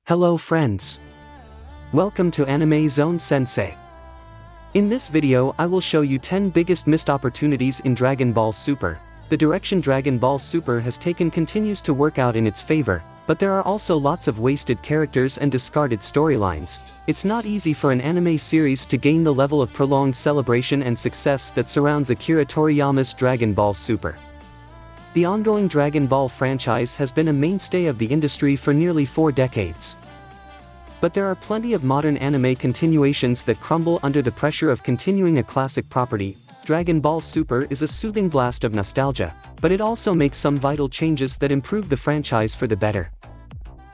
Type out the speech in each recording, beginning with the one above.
Hello friends. Welcome to Anime Zone Sensei. In this video I will show you 10 biggest missed opportunities in Dragon Ball Super. The direction Dragon Ball Super has taken continues to work out in its favor, but there are also lots of wasted characters and discarded storylines. It's not easy for an anime series to gain the level of prolonged celebration and success that surrounds Akira Toriyama's Dragon Ball Super. The ongoing Dragon Ball franchise has been a mainstay of the industry for nearly 4 decades. But there are plenty of modern anime continuations that crumble under the pressure of continuing a classic property. Dragon Ball Super is a soothing blast of nostalgia, but it also makes some vital changes that improve the franchise for the better.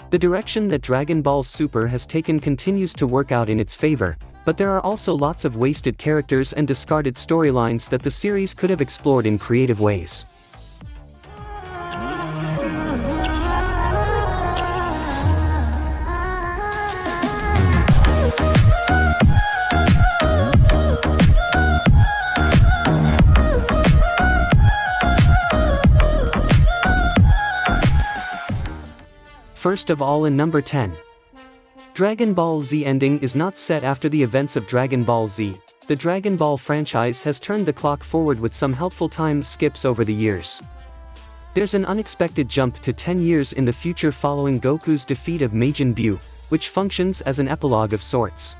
The direction that Dragon Ball Super has taken continues to work out in its favor, but there are also lots of wasted characters and discarded storylines that the series could have explored in creative ways. First of all, in number 10. Dragon Ball Z ending is not set after the events of Dragon Ball Z. The Dragon Ball franchise has turned the clock forward with some helpful time skips over the years. There's an unexpected jump to 10 years in the future following Goku's defeat of Magenbu, which functions as an epilogue of sorts.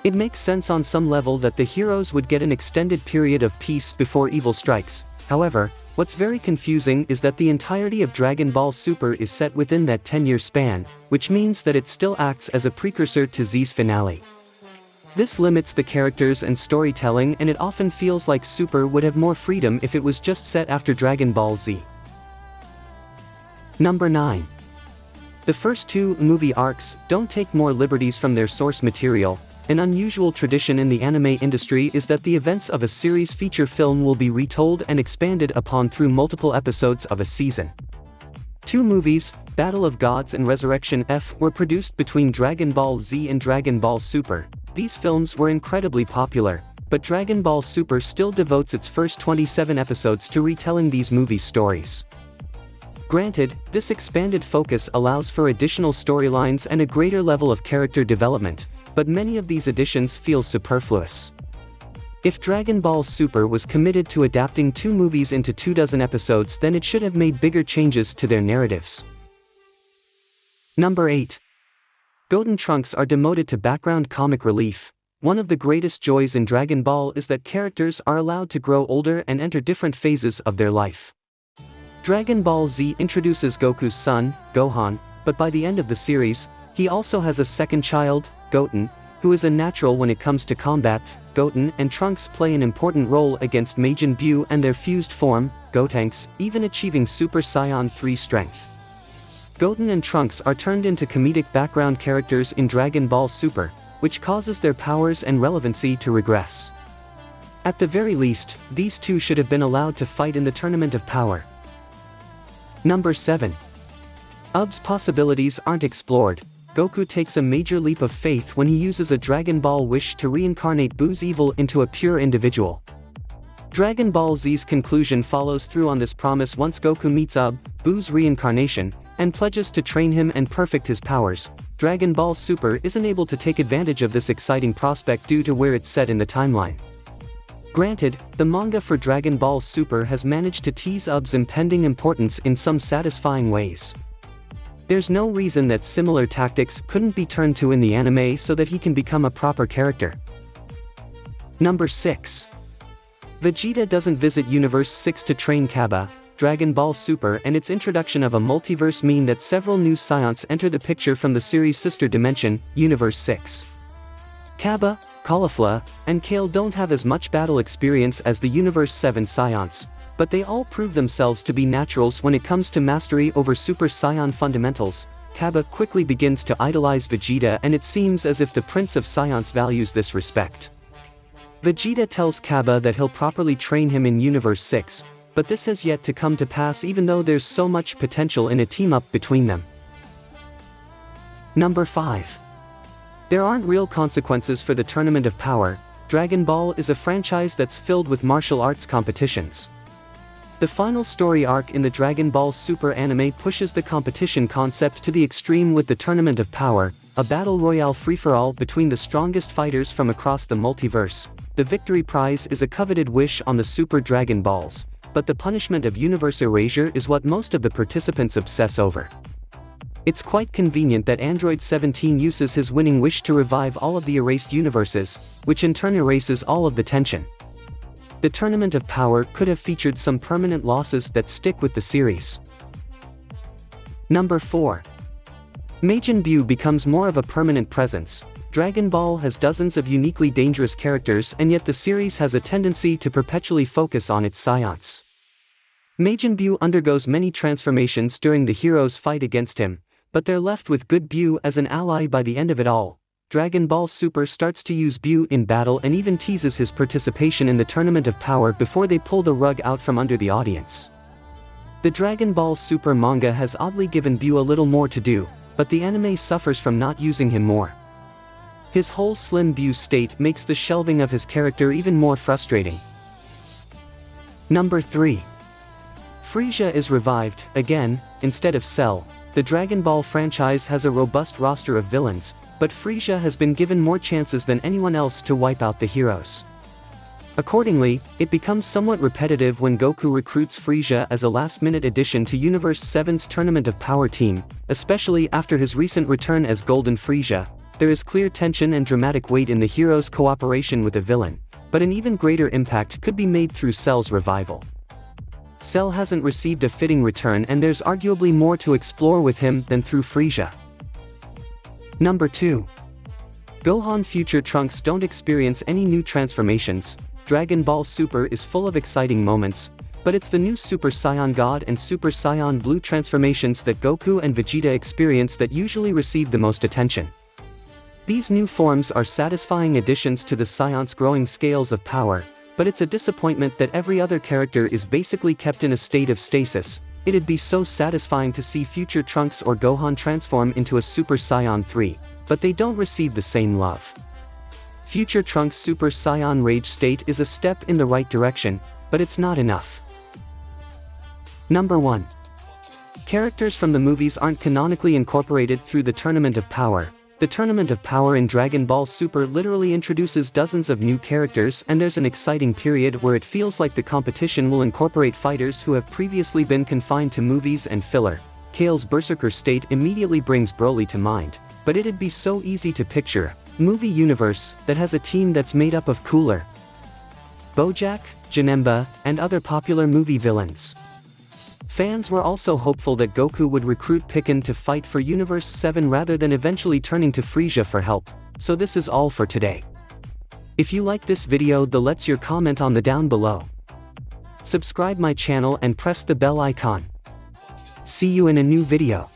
It makes sense on some level that the heroes would get an extended period of peace before evil strikes. However, what's very confusing is that the entirety of Dragon Ball Super is set within that 10-year span, which means that it still acts as a precursor to Z's finale. This limits the characters and storytelling, and it often feels like Super would have more freedom if it was just set after Dragon Ball Z. Number 9. The first 2 movie arcs don't take more liberties from their source material. An unusual tradition in the anime industry is that the events of a series feature film will be retold and expanded upon through multiple episodes of a season. 2 movies, Battle of Gods and Resurrection F, were produced between Dragon Ball Z and Dragon Ball Super. These films were incredibly popular, but Dragon Ball Super still devotes its first 27 episodes to retelling these movie stories. Granted, this expanded focus allows for additional storylines and a greater level of character development, but many of these additions feel superfluous. If Dragon Ball Super was committed to adapting 2 movies into 24 episodes, then it should have made bigger changes to their narratives. Number 8. Goten Trunks are demoted to background comic relief. One of the greatest joys in Dragon Ball is that characters are allowed to grow older and enter different phases of their life. Dragon Ball Z introduces Goku's son, Gohan, but by the end of the series, he also has a second child, Goten, who is a natural when it comes to combat. Goten and Trunks play an important role against Magenbu and their fused form, Gotenks, even achieving Super Saiyan 3 strength. Goten and Trunks are turned into comedic background characters in Dragon Ball Super, which causes their powers and relevancy to regress. At the very least, these 2 should have been allowed to fight in the Tournament of Power. Number 7. Ubb's possibilities aren't explored. Goku takes a major leap of faith when he uses a Dragon Ball wish to reincarnate Buu's evil into a pure individual. Dragon Ball Z's conclusion follows through on this promise once Goku meets Ubb, Buu's reincarnation, and pledges to train him and perfect his powers. Dragon Ball Super isn't able to take advantage of this exciting prospect due to where it's set in the timeline. Granted, the manga for Dragon Ball Super has managed to tease Ubb's impending importance in some satisfying ways. There's no reason that similar tactics couldn't be turned to in the anime so that he can become a proper character. Number 6. Vegeta doesn't visit Universe 6 to train Cabba. Dragon Ball Super and its introduction of a multiverse mean that several new Scions enter the picture from the series' sister dimension, Universe 6. Cabba, Caulifla, and Kale don't have as much battle experience as the Universe 7 Scions, but they all prove themselves to be naturals when it comes to mastery over Super Saiyan fundamentals. Cabba quickly begins to idolize Vegeta, and it seems as if the Prince of Science values this respect. Vegeta tells Cabba that he'll properly train him in Universe 6, but this has yet to come to pass even though there's so much potential in a team-up between them. Number 5. There aren't real consequences for the Tournament of Power. Dragon Ball is a franchise that's filled with martial arts competitions. The final story arc in the Dragon Ball Super anime pushes the competition concept to the extreme with the Tournament of Power, a battle royale free-for-all between the strongest fighters from across the multiverse. The victory prize is a coveted wish on the Super Dragon Balls, but the punishment of universe erasure is what most of the participants obsess over. It's quite convenient that Android 17 uses his winning wish to revive all of the erased universes, which in turn erases all of the tension. The Tournament of Power could have featured some permanent losses that stick with the series. Number 4. Magenbu becomes more of a permanent presence. Dragon Ball has dozens of uniquely dangerous characters, and yet the series has a tendency to perpetually focus on its science. Magenbu undergoes many transformations during the hero's fight against him, but they're left with good Bu as an ally by the end of it all. Dragon Ball Super starts to use Bu in battle and even teases his participation in the Tournament of Power before they pull the rug out from under the audience. The Dragon Ball Super manga has oddly given Bu a little more to do, but the anime suffers from not using him more. His whole slim Bu state makes the shelving of his character even more frustrating. Number 3. Freesia is revived, again, instead of Cell. The Dragon Ball franchise has a robust roster of villains, but Freesia has been given more chances than anyone else to wipe out the heroes. Accordingly, it becomes somewhat repetitive when Goku recruits Freesia as a last-minute addition to Universe 7's Tournament of Power team, especially after his recent return as Golden Freesia. There is clear tension and dramatic weight in the hero's cooperation with a villain, but an even greater impact could be made through Cell's revival. Cell hasn't received a fitting return, and there's arguably more to explore with him than through Freesia. Number 2. Gohan Future Trunks don't experience any new transformations. Dragon Ball Super is full of exciting moments, but it's the new Super Saiyan God and Super Saiyan Blue transformations that Goku and Vegeta experience that usually receive the most attention. These new forms are satisfying additions to the Saiyan's growing scales of power, but it's a disappointment that every other character is basically kept in a state of stasis. It'd be so satisfying to see Future Trunks or Gohan transform into a Super Saiyan 3, but they don't receive the same love. Future Trunks' Super Saiyan Rage state is a step in the right direction, but it's not enough. Number 1. Characters from the movies aren't canonically incorporated through the Tournament of Power. The Tournament of Power in Dragon Ball Super literally introduces dozens of new characters, and there's an exciting period where it feels like the competition will incorporate fighters who have previously been confined to movies and filler. Kale's Berserker state immediately brings Broly to mind, but it'd be so easy to picture a movie universe that has a team that's made up of Cooler, Bojack, Janemba, and other popular movie villains. Fans were also hopeful that Goku would recruit Piccin to fight for Universe 7 rather than eventually turning to Freesia for help. So this is all for today. If you like this video, let's your comment on the down below. Subscribe my channel and press the bell icon. See you in a new video.